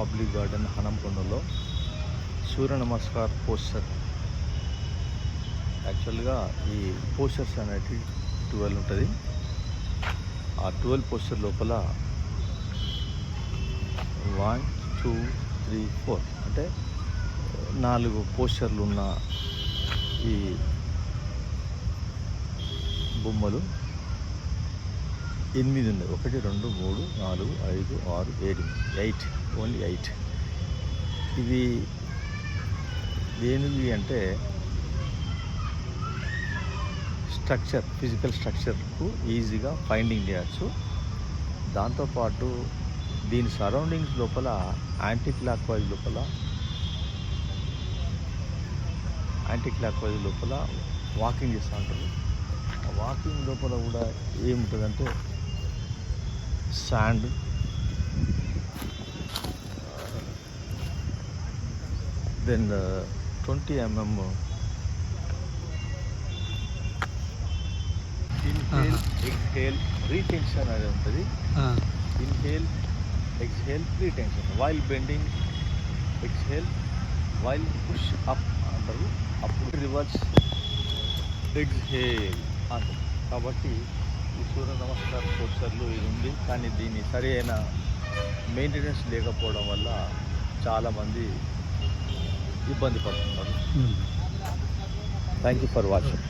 Public garden హనంకొండలో సూర్య namaskar poster. యాక్చువల్గా ఈ posters అనేవి 12 ఉంటుంది. ఆ 12 పోస్టర్ లోపల 1, 2, 3, 4 అంటే 4 పోస్టర్లు ఉన్న ఈ బొమ్మలు 8 ఉన్నాయి. 1, 2, 3, 4, 5, 6, 7, 8, ఓన్లీ 8. ఇవి దేనివి అంటే స్ట్రక్చర్, ఫిజికల్ స్ట్రక్చర్కు ఈజీగా ఫైండింగ్ చేయవచ్చు. దాంతోపాటు దీని సరౌండింగ్స్ లోపల యాంటీ క్లాక్ వైజ్ లోపల వాకింగ్ చేస్తూ ఉంటారు. ఆ వాకింగ్ లోపల కూడా ఏముంటుందంటే sand, then 20 mm inhale exhale retention అనేది ఉంటుంది. Inhale exhale retention, while bending exhale, while push up అంటారు. అప్పుడు రివర్స్ ఎక్స్హేల్ అంటారు. కాబట్టి ఈ సూర్య నమస్కార్ పోస్టర్లు ఇది ఉంది, కానీ దీన్ని సరి అయిన మెయింటెనెన్స్ లేకపోవడం వల్ల చాలామంది ఇబ్బంది పడుతున్నారు. Thank you for watching.